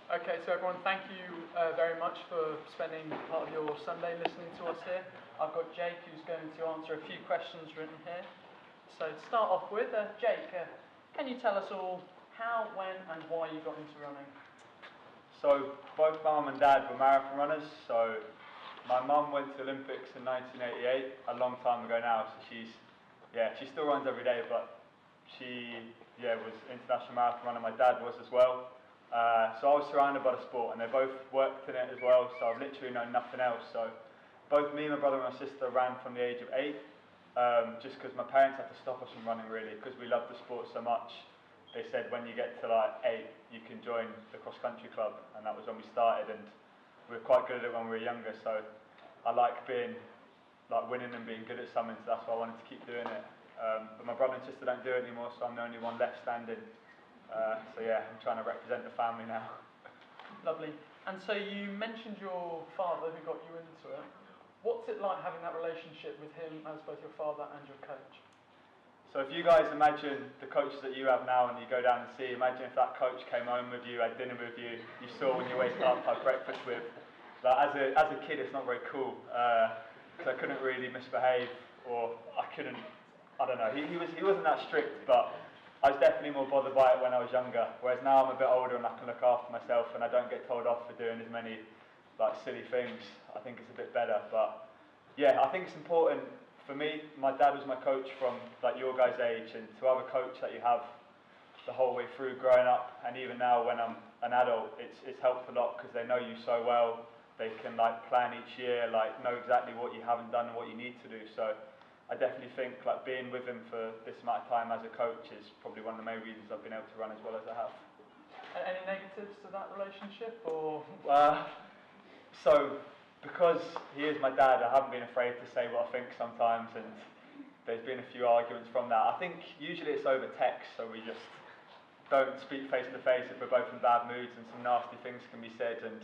Okay, so everyone, thank you very much for spending part of your Sunday listening to us here. I've got Jake who's going to answer a few questions written here. So to start off with, Jake, can you tell us all how, when and why you got into running? So both my mum and dad were marathon runners. So my mum went to the Olympics in 1988, a long time ago now. So she still runs every day, but she was international marathon runner. My dad was as well. So I was surrounded by the sport, and they both worked in it as well. So I've literally known nothing else. So both me, my brother, and my sister ran from the age of 8. Just because my parents had to stop us from running, really, because we loved the sport so much. They said when you get to like 8, you can join the cross-country club, and that was when we started. And we were quite good at it when we were younger. So I like winning and being good at something. So that's why I wanted to keep doing it. But my brother and sister don't do it anymore, so I'm the only one left standing. I'm trying to represent the family now. Lovely. And so you mentioned your father who got you into it. What's it like having that relationship with him as both your father and your coach? So if you guys imagine the coaches that you have now and you go down and see, imagine if that coach came home with you, had dinner with you, you saw when you wake up, had breakfast with. Like as a kid, it's not very cool, because I couldn't really misbehave, or I don't know, he wasn't that strict, but I was definitely more bothered by it when I was younger, whereas now I'm a bit older and I can look after myself and I don't get told off for doing as many silly things. I think it's a bit better, but yeah, I think it's important for me. My dad was my coach from your guys' age, and to have a coach that you have the whole way through growing up, and even now when I'm an adult, it's helped a lot because they know you so well. They can plan each year, know exactly what you haven't done and what you need to do. So I definitely think being with him for this amount of time as a coach is probably one of the main reasons I've been able to run as well as I have. Any negatives to that relationship, or? So because he is my dad, I haven't been afraid to say what I think sometimes, and there's been a few arguments from that. I think usually it's over text, so we just don't speak face to face if we're both in bad moods, and some nasty things can be said, and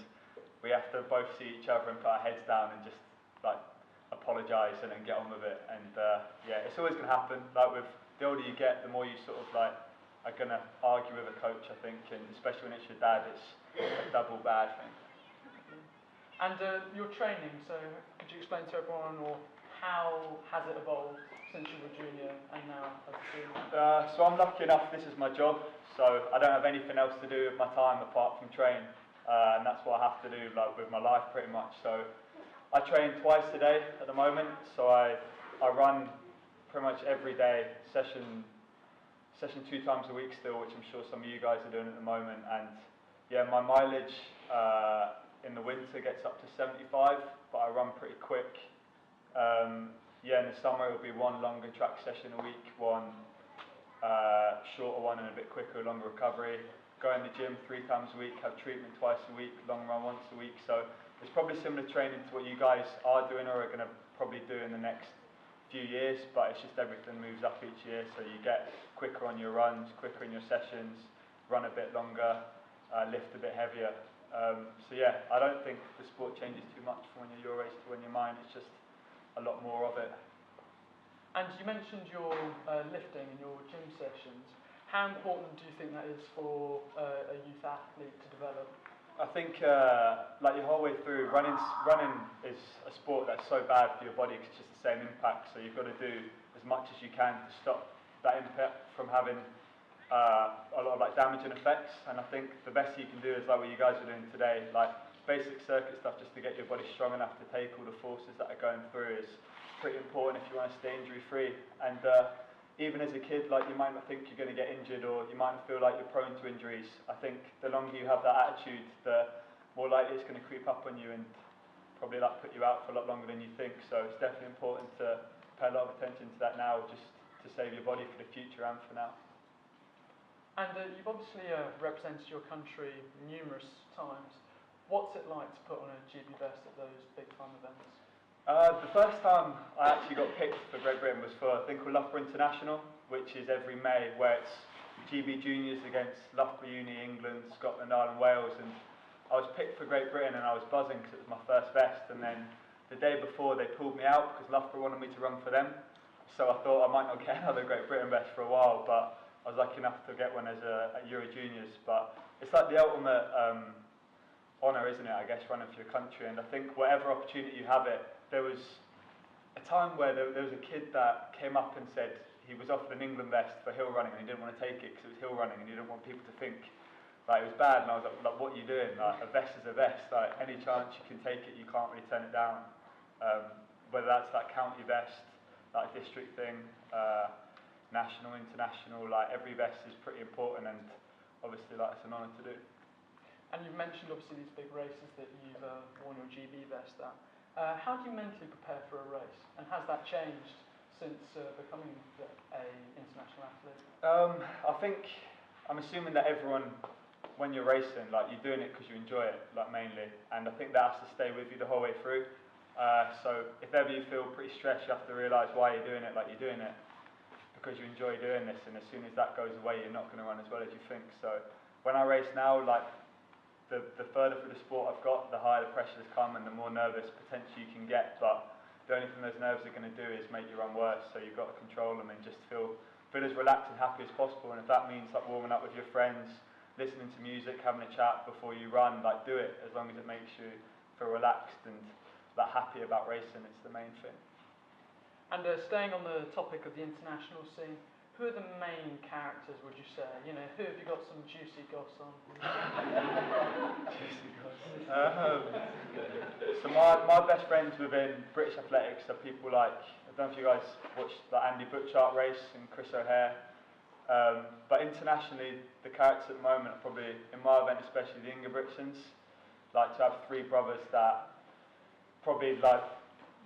we have to both see each other and put our heads down and just apologise and then get on with it. And it's always going to happen. With the older you get, the more you sort of are going to argue with a coach, I think, and especially when it's your dad, it's a double bad thing. And your training, so could you explain to everyone, or how has it evolved since you were junior and now as a senior? So I'm lucky enough, this is my job, so I don't have anything else to do with my time apart from train, and that's what I have to do with my life pretty much. So I train twice a day at the moment, so I run pretty much every day, session 2 times a week still, which I'm sure some of you guys are doing at the moment. And yeah, my mileage in the winter gets up to 75, but I run pretty quick. In the summer it'll be one longer track session a week, one shorter one and a bit quicker, longer recovery. Go in the gym 3 times a week, have treatment twice a week, long run once a week. So it's probably similar training to what you guys are doing or are going to probably do in the next few years, but it's just everything moves up each year, so you get quicker on your runs, quicker in your sessions, run a bit longer, lift a bit heavier. I don't think the sport changes too much from when you're your age to when you're mine. It's just a lot more of it. And you mentioned your lifting and your gym sessions. How important do you think that is for a youth athlete to develop? I think your whole way through, running is a sport that's so bad for your body because it's just the same impact, so you've got to do as much as you can to stop that impact from having a lot of damaging effects. And I think the best you can do is what you guys are doing today, basic circuit stuff just to get your body strong enough to take all the forces that are going through is pretty important if you want to stay injury free. And even as a kid, you might not think you're going to get injured, or you might feel like you're prone to injuries. I think the longer you have that attitude, the more likely it's going to creep up on you and probably put you out for a lot longer than you think. So it's definitely important to pay a lot of attention to that now, just to save your body for the future and for now. And you've obviously represented your country numerous times. What's it like to put on a GB vest at those big fun events? The first time I actually got picked for Great Britain was for a thing called Loughborough International, which is every May, where it's GB juniors against Loughborough Uni, England, Scotland, Ireland, Wales, and I was picked for Great Britain and I was buzzing because it was my first vest, and then the day before they pulled me out because Loughborough wanted me to run for them, so I thought I might not get another Great Britain vest for a while, but I was lucky enough to get one as a Euro Juniors. But it's the ultimate honour, isn't it, I guess, running for your country. And I think whatever opportunity you have it, there was a time where there was a kid that came up and said he was offered an England vest for hill running and he didn't want to take it because it was hill running and he didn't want people to think like it was bad. And I was like, what are you doing? Like, a vest is a vest. Like, any chance you can take it, you can't really turn it down. Whether that's like county vest, like district thing, national, international, like every vest is pretty important, and obviously like it's an honour to do. And you've mentioned obviously these big races that you've worn your GB vest at. How do you mentally prepare for a race, and has that changed since becoming an international athlete? I'm assuming that everyone, when you're racing, like you're doing it because you enjoy it, like mainly, and I think that has to stay with you the whole way through. So if ever you feel pretty stressed, you have to realise why you're doing it. Like, you're doing it because you enjoy doing this, and as soon as that goes away, you're not going to run as well as you think. So when I race now, like the further through the sport I've got, the higher the pressures come and the more nervous potentially you can get. But the only thing those nerves are going to do is make you run worse. So you've got to control them and just feel as relaxed and happy as possible. And if that means like warming up with your friends, listening to music, having a chat before you run, like do it, as long as it makes you feel relaxed and like happy about racing. It's the main thing. And staying on the topic of the international scene, who are the main characters, would you say? You know, who have you got some juicy goss on? Juicy goss. So my best friends within British athletics are people like, I don't know if you guys watched the Andy Butchart race and Chris O'Hare. But internationally, the characters at the moment are probably, in my event especially, the Ingebrigtsens. Like, to have three brothers that probably like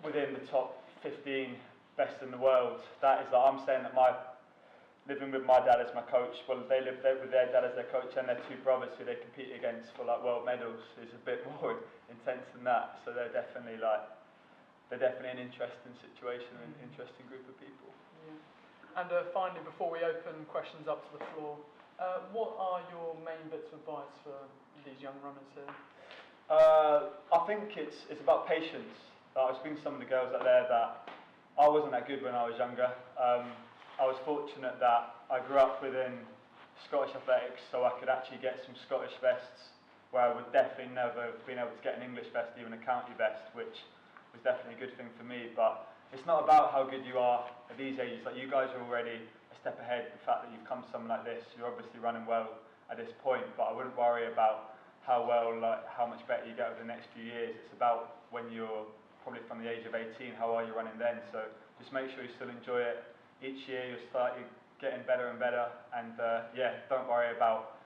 within the top 15 best in the world. That is like, I'm saying that living with my dad as my coach, well, they live there with their dad as their coach and their two brothers who they compete against for like world medals is a bit more intense than that. So they're definitely an interesting situation and an interesting group of people. Yeah. And finally, before we open questions up to the floor, what are your main bits of advice for these young runners here? I think it's about patience. I was speaking to some of the girls out there that I wasn't that good when I was younger. I was fortunate that I grew up within Scottish athletics, so I could actually get some Scottish vests, where I would definitely never have been able to get an English vest, even a county vest, which was definitely a good thing for me. But it's not about how good you are at these ages. Like, you guys are already a step ahead. The fact that you've come to something like this, you're obviously running well at this point, but I wouldn't worry about how much better you get over the next few years. It's about when you're probably from the age of 18, how are you running then? So just make sure you still enjoy it. Each year you'll start getting better and better, and don't worry about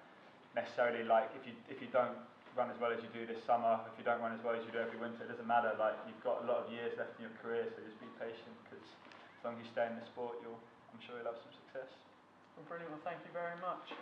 necessarily like if you don't run as well as you do this summer, if you don't run as well as you do every winter, it doesn't matter. Like, you've got a lot of years left in your career, so just be patient, because as long as you stay in the sport, I'm sure you'll have some success. Well, brilliant. Well, thank you very much.